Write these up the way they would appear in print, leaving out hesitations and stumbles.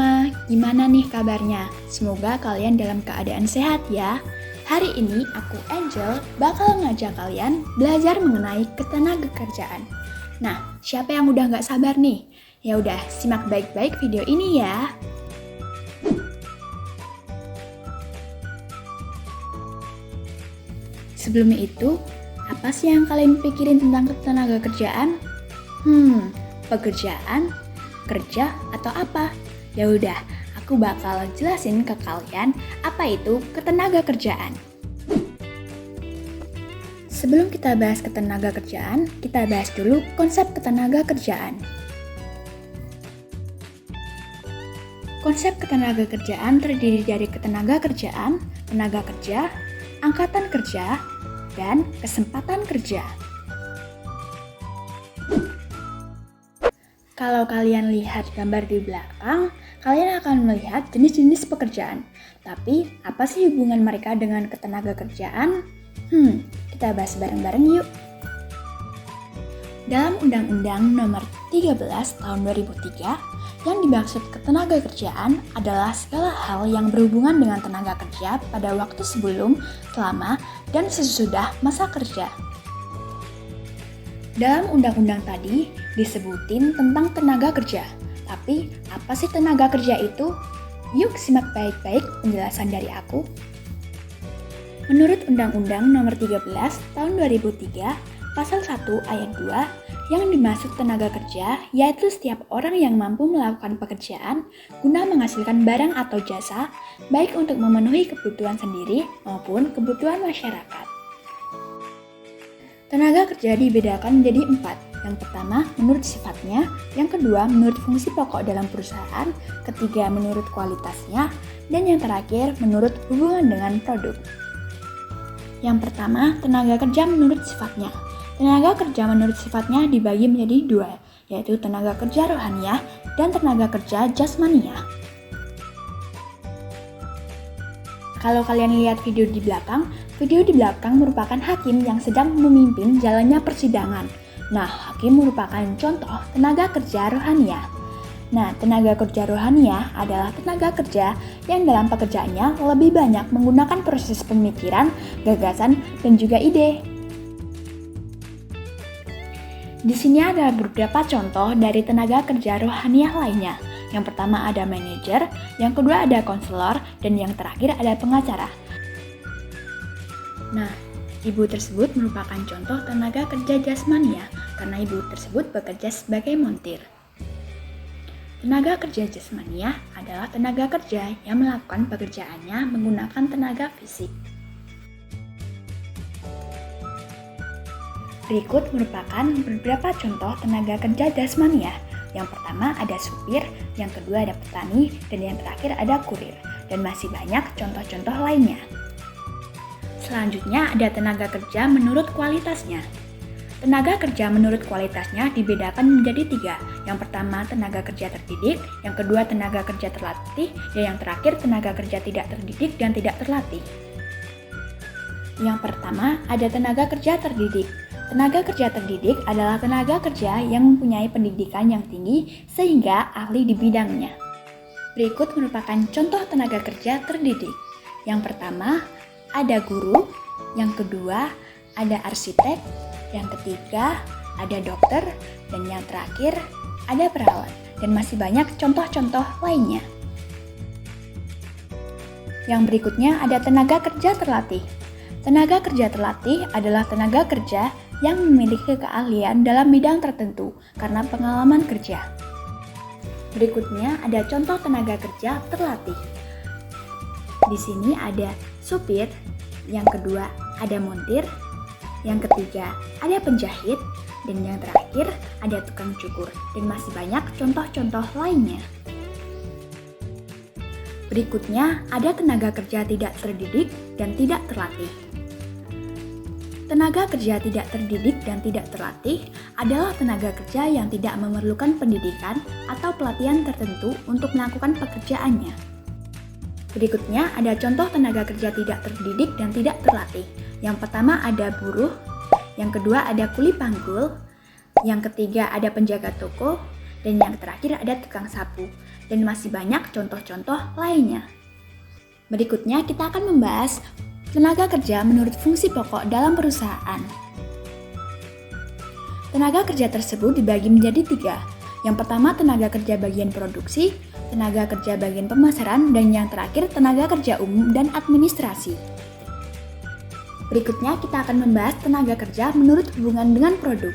semua, gimana nih kabarnya? Semoga kalian dalam keadaan sehat ya. Hari ini aku Angel bakal ngajak kalian belajar mengenai ketenagakerjaan. Nah, siapa yang udah gak sabar nih? Ya udah, simak baik-baik video ini ya. Sebelum itu, apa sih yang kalian pikirin tentang ketenagakerjaan? Pekerjaan, kerja, atau apa? Ya udah, aku bakal jelasin ke kalian apa itu ketenagakerjaan. Sebelum kita bahas ketenagakerjaan, kita bahas dulu konsep ketenagakerjaan. Konsep ketenagakerjaan terdiri dari ketenagakerjaan, tenaga kerja, angkatan kerja, dan kesempatan kerja. Kalau kalian lihat gambar di belakang, kalian akan melihat jenis-jenis pekerjaan. Tapi, apa sih hubungan mereka dengan ketenagakerjaan? Kita bahas bareng-bareng yuk. Dalam Undang-Undang Nomor 13 Tahun 2003, yang dimaksud ketenagakerjaan adalah segala hal yang berhubungan dengan tenaga kerja pada waktu sebelum, selama, dan sesudah masa kerja. Dalam undang-undang tadi disebutin tentang tenaga kerja. Tapi, apa sih tenaga kerja itu? Yuk simak baik-baik penjelasan dari aku. Menurut Undang-Undang Nomor 13 Tahun 2003, Pasal 1 Ayat 2, yang dimaksud tenaga kerja yaitu setiap orang yang mampu melakukan pekerjaan guna menghasilkan barang atau jasa, baik untuk memenuhi kebutuhan sendiri maupun kebutuhan masyarakat. Tenaga kerja dibedakan menjadi 4. Yang pertama, menurut sifatnya. Yang kedua, menurut fungsi pokok dalam perusahaan. Ketiga, menurut kualitasnya. Dan yang terakhir, menurut hubungan dengan produk. Yang pertama, tenaga kerja menurut sifatnya. Tenaga kerja menurut sifatnya dibagi menjadi 2, yaitu tenaga kerja rohaniah dan tenaga kerja jasmaniah. Kalau kalian lihat video di belakang merupakan hakim yang sedang memimpin jalannya persidangan. Nah, hakim merupakan contoh tenaga kerja rohaniah. Nah, tenaga kerja rohaniah adalah tenaga kerja yang dalam pekerjaannya lebih banyak menggunakan proses pemikiran, gagasan, dan juga ide. Di sini ada beberapa contoh dari tenaga kerja rohaniah lainnya. Yang pertama ada manajer, yang kedua ada konselor, dan yang terakhir ada pengacara. Nah, ibu tersebut merupakan contoh tenaga kerja jasmaniah karena ibu tersebut bekerja sebagai montir. Tenaga kerja jasmaniah adalah tenaga kerja yang melakukan pekerjaannya menggunakan tenaga fisik. Berikut merupakan beberapa contoh tenaga kerja jasmaniah. Yang pertama ada supir, yang kedua ada petani, dan yang terakhir ada kurir. Dan masih banyak contoh-contoh lainnya. Selanjutnya ada tenaga kerja menurut kualitasnya. Tenaga kerja menurut kualitasnya dibedakan menjadi 3. Yang pertama tenaga kerja terdidik, yang kedua tenaga kerja terlatih, dan yang terakhir tenaga kerja tidak terdidik dan tidak terlatih. Yang pertama ada tenaga kerja terdidik. Tenaga kerja terdidik adalah tenaga kerja yang mempunyai pendidikan yang tinggi sehingga ahli di bidangnya. Berikut merupakan contoh tenaga kerja terdidik. Yang pertama ada guru, yang kedua ada arsitek, yang ketiga ada dokter, dan yang terakhir ada perawat, dan masih banyak contoh-contoh lainnya. Yang berikutnya ada tenaga kerja terlatih. Tenaga kerja terlatih adalah tenaga kerja yang memiliki keahlian dalam bidang tertentu karena pengalaman kerja. Berikutnya ada contoh tenaga kerja terlatih. Di sini ada supir, yang kedua ada montir, yang ketiga ada penjahit, dan yang terakhir ada tukang cukur, dan masih banyak contoh-contoh lainnya. Berikutnya ada tenaga kerja tidak terdidik dan tidak terlatih. Tenaga kerja tidak terdidik dan tidak terlatih adalah tenaga kerja yang tidak memerlukan pendidikan atau pelatihan tertentu untuk melakukan pekerjaannya. Berikutnya ada contoh tenaga kerja tidak terdidik dan tidak terlatih. Yang pertama ada buruh, yang kedua ada kuli panggul, yang ketiga ada penjaga toko, dan yang terakhir ada tukang sapu. dan masih banyak contoh-contoh lainnya. Berikutnya kita akan membahas tenaga kerja menurut fungsi pokok dalam perusahaan. Tenaga kerja tersebut dibagi menjadi 3. Yang pertama tenaga kerja bagian produksi, tenaga kerja bagian pemasaran, dan yang terakhir tenaga kerja umum dan administrasi. Berikutnya kita akan membahas tenaga kerja menurut hubungan dengan produk.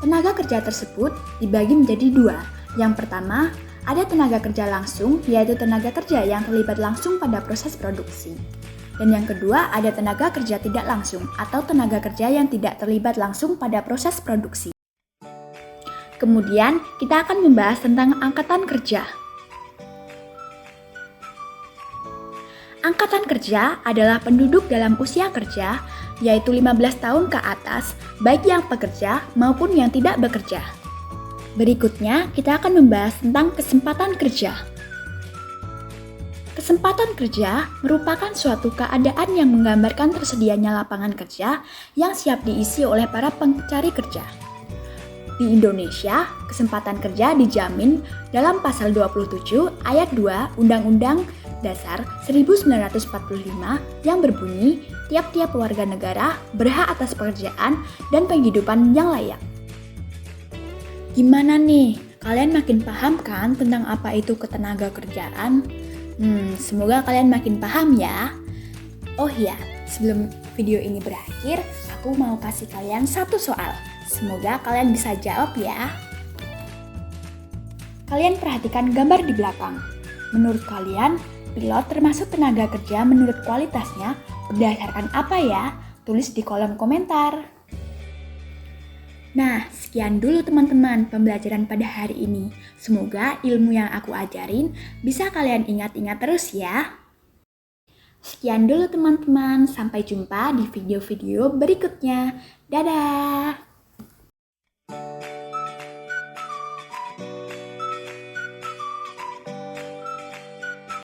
Tenaga kerja tersebut dibagi menjadi 2. Yang pertama, ada tenaga kerja langsung, yaitu tenaga kerja yang terlibat langsung pada proses produksi. Dan yang kedua, ada tenaga kerja tidak langsung, atau tenaga kerja yang tidak terlibat langsung pada proses produksi. Kemudian, kita akan membahas tentang angkatan kerja. Angkatan kerja adalah penduduk dalam usia kerja, yaitu 15 tahun ke atas, baik yang bekerja maupun yang tidak bekerja. Berikutnya, kita akan membahas tentang kesempatan kerja. Kesempatan kerja merupakan suatu keadaan yang menggambarkan tersedianya lapangan kerja yang siap diisi oleh para pencari kerja. Di Indonesia, kesempatan kerja dijamin dalam Pasal 27 Ayat 2 Undang-Undang Dasar 1945 yang berbunyi, tiap-tiap warga negara berhak atas pekerjaan dan penghidupan yang layak. Gimana nih? Kalian makin paham kan tentang apa itu ketenaga kerjaan? Semoga kalian makin paham ya. Oh ya, sebelum video ini berakhir, aku mau kasih kalian satu soal. Semoga kalian bisa jawab ya. Kalian perhatikan gambar di belakang. Menurut kalian, pilot termasuk tenaga kerja menurut kualitasnya berdasarkan apa ya? Tulis di kolom komentar. Nah, sekian dulu teman-teman pembelajaran pada hari ini. Semoga ilmu yang aku ajarin bisa kalian ingat-ingat terus ya. Sekian dulu teman-teman, sampai jumpa di video-video berikutnya. Dadah!